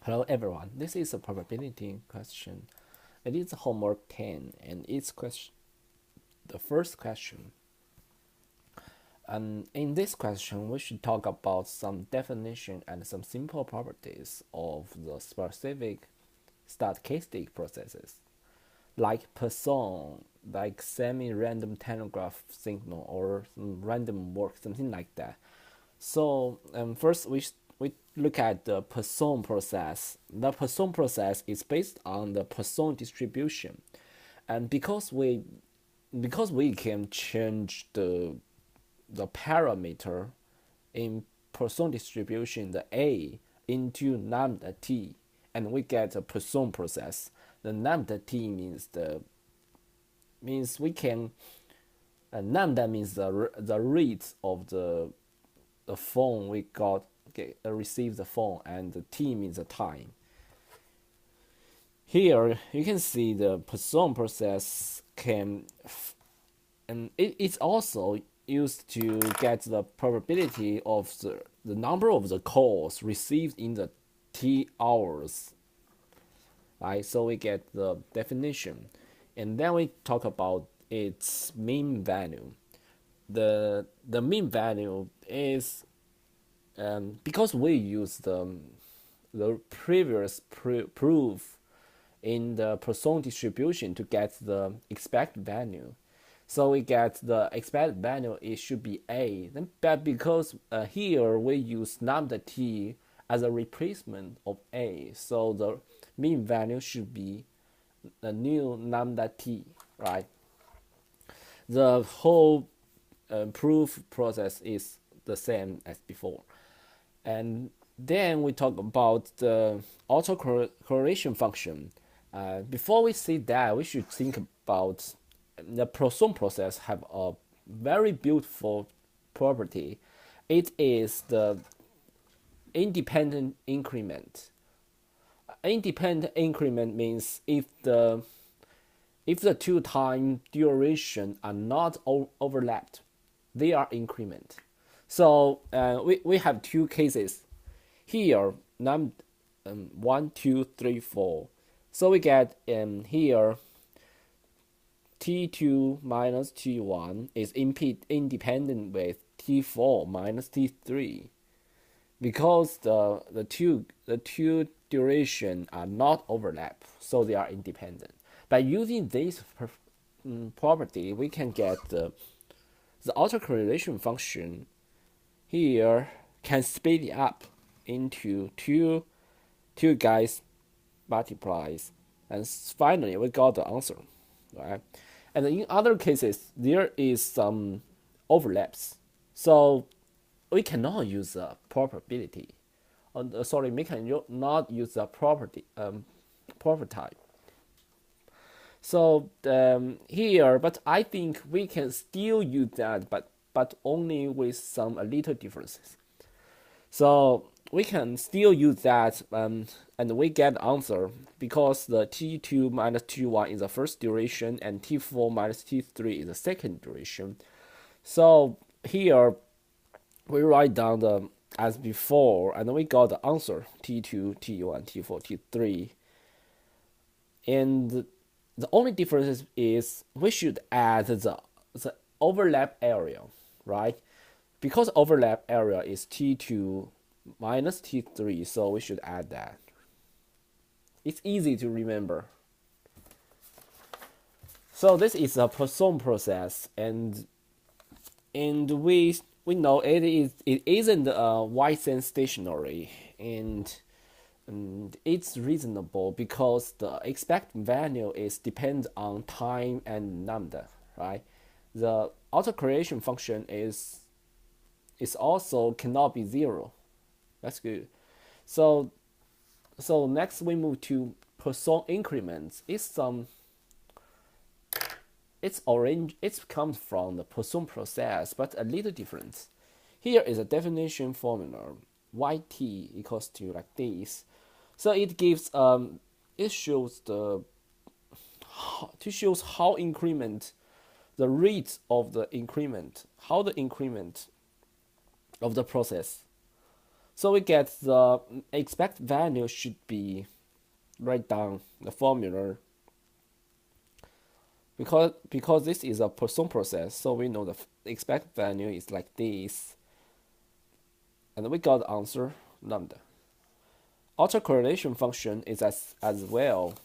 Hello everyone, this is a probability question. It is homework 10 and it's the first question. And in this question, we should talk about some definition and some simple properties of the specific stochastic processes, like person, like semi-random telegraph signal or some random walk, something like that. So first we look at the Poisson process. The Poisson process is based on the Poisson distribution, and because we can change the parameter in Poisson distribution, the a, into lambda t, and we get a Poisson process. The lambda t means we can lambda means the rate of the phone we got received the phone, and the t means the time. Here you can see the Poisson process and it's also used to get the probability of the number of the calls received in the t hours. Right, so we get the definition, and then we talk about its mean value. The mean value is because we use the previous proof in the Poisson distribution to get the expected value. So we get the expected value, it should be a. But because here we use lambda t as a replacement of a, so the mean value should be the new lambda t, right? The whole proof process is the same as before. And then we talk about the autocorrelation function. Before we see that, we should think about the Poisson process have a very beautiful property. It is the independent increment. Independent increment means if the two time duration are not overlapped, they are increment. So we have two cases here. 1, 2, 3, 4. So we get here T2 minus T1 is independent with T4 minus T3 because the two duration are not overlap, so they are independent. By using this property, we can get the autocorrelation function here can speed it up into two guys multiplies, and finally we got the answer, right? And in other cases there is some overlaps, so we cannot use the probability. We cannot use the property type. So here, but I think we can still use that, but only with some little differences. So we can still use that, and we get answer because the T2 minus T1 is the first duration, and T4 minus T3 is the second duration. So here we write down the as before, and we got the answer T2, T1, T4, T3. And the only difference is we should add the overlap area, right? Because overlap area is T2 minus T3, so we should add that. It's easy to remember. So this is a Poisson process, and we know it isn't White stationary, and it's reasonable because the expected value is depends on time and lambda, right? The autocorrelation function is also cannot be zero. That's good. So next we move to Poisson increments. It comes from the Poisson process, but a little different. Here is a definition formula. Yt equals to like this. So it gives it shows how increment, the rate of the increment, how the increment of the process. So we get the expect value should be write down the formula because this is a Poisson process, so we know the expect value is like this, and we got the answer lambda. Autocorrelation function is as well,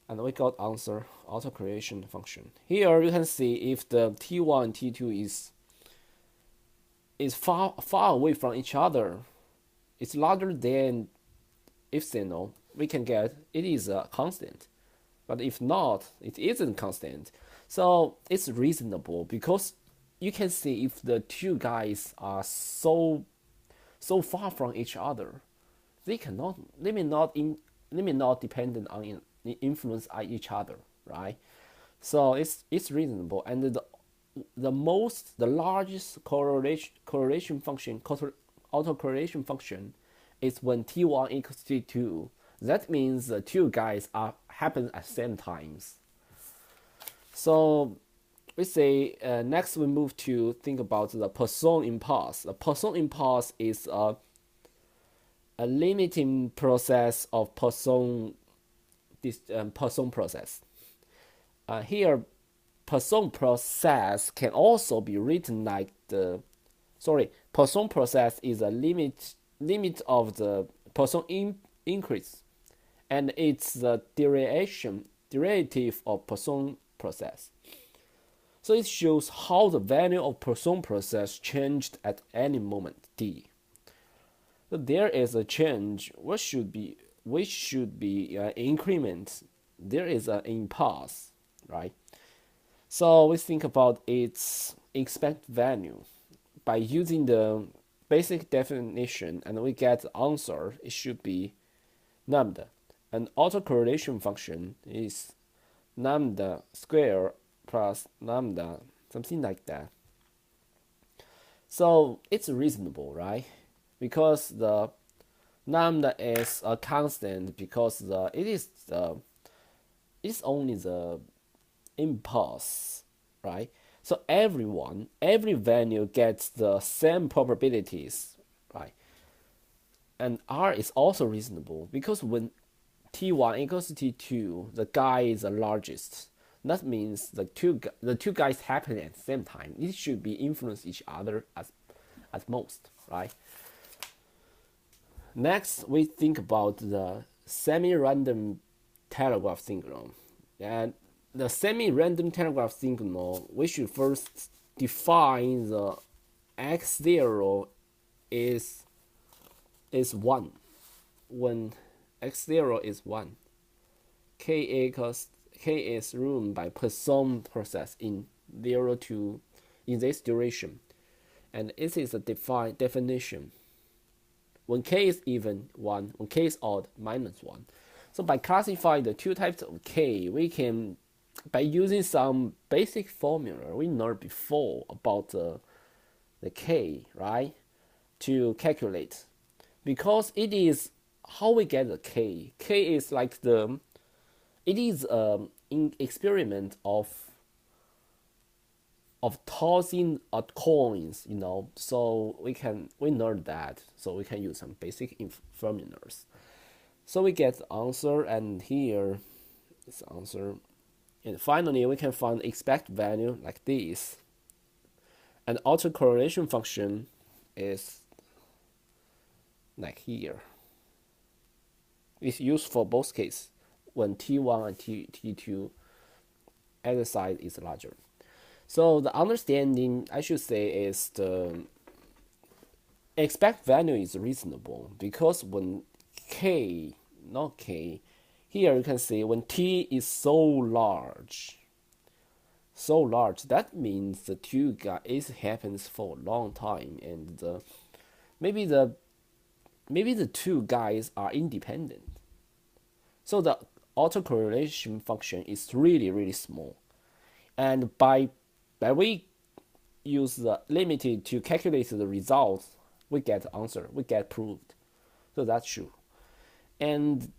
and we got answer autocorrelation function. Here you can see if the T1 and T2 is far away from each other, it's larger than epsilon, we can get it is a constant. But if not, it isn't constant. So it's reasonable because you can see if the two guys are so far from each other, they may not dependent on influence on each other, right? So it's reasonable, and the largest correlation function, autocorrelation function, is when T1 equals T2. That means the two guys happen at the same times. So we say next we move to think about the Poisson impulse. The Poisson impulse is a limiting process of Poisson process. Here, Poisson process can also be written like Poisson process is a limit of the Poisson increase, and it's the derivative of Poisson process. So it shows how the value of Poisson process changed at any moment t. So there is a change, which should be increment. There is an impulse, right? So we think about its expect value by using the basic definition, and we get the answer. It should be lambda. An autocorrelation function is lambda square plus lambda, something like that. So it's reasonable, right? Because the lambda is a constant, because it's only the impulse, right? So every value gets the same probabilities, right? And R is also reasonable because when T1 equals to T2, the guy is the largest. That means the two guys happen at the same time. It should be influence each other at most, right? Next, we think about the semi-random telegraph signal. And the semi-random telegraph signal, we should first define the x0 is 1. When x0 is 1, k is ruled by Poisson process in 0 to in this duration, and this is a defined definition. When k is even, 1. When k is odd, -1. So by classifying the two types of k, we can, by using some basic formula we learned before about the k, right, to calculate, because it is how we get the k. K is like it is an experiment of tossing coins, so we learned that, so we can use some basic formulas. So we get the answer, and here is the answer. And finally, we can find expect value like this. And autocorrelation function is like here. It's used for both cases when T1 and T2 either side is larger. So the understanding, I should say, is the expect value is reasonable because when k, not k, here you can see when t is so large, that means the two guys happens for a long time, and maybe the two guys are independent. So the autocorrelation function is really, really small, and by we use the limited to calculate the results, we get the answer, we get proved. So that's true. And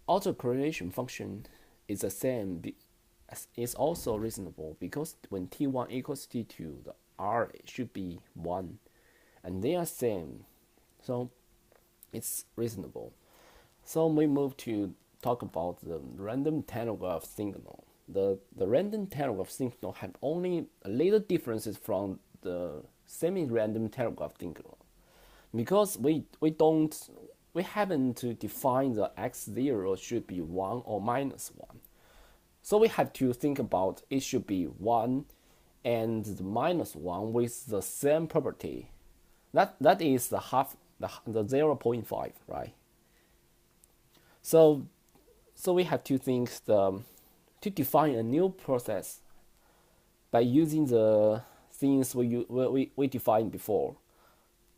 autocorrelation function is the same, is also reasonable because when T1 equals T2, the R should be 1. and they are same. So it's reasonable. So we move to talk about the random telegraph signal. The random telegraph signal have only little differences from the semi-random telegraph signal, because we haven't defined the x0 should be 1 or -1. So we have to think about it should be 1 and the -1 with the same property. That is the half the 0.5, right? So we have to think to define a new process by using the things we defined before.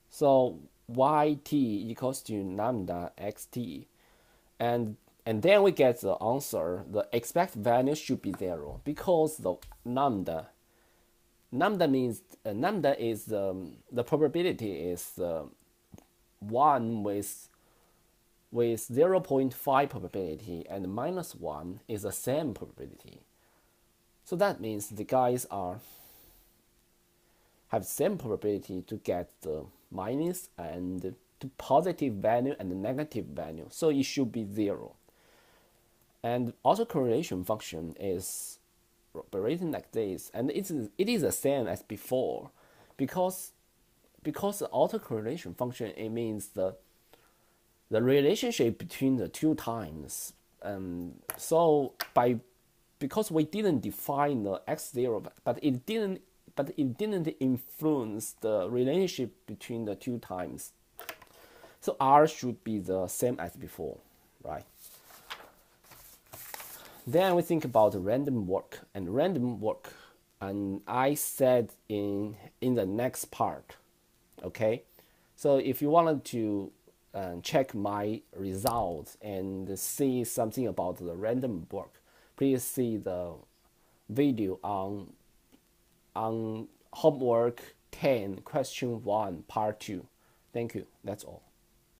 So yt equals to lambda xt, and then we get the answer. The expected value should be 0 because the lambda means lambda is the probability is 1 with 0.5 probability, and -1 is the same probability. So that means the guys have same probability to get the minus and to positive value and the negative value. So it should be 0. And autocorrelation function is operating like this, and it is the same as before, because the autocorrelation function, it means the relationship between the two times. So because we didn't define the x0, but it didn't influence the relationship between the two times. So R should be the same as before, right? Then we think about random walk, and I said in the next part, okay? So if you wanted to check my results and see something about the random walk, please see the video on homework 10 question 1 part 2. Thank you. That's all.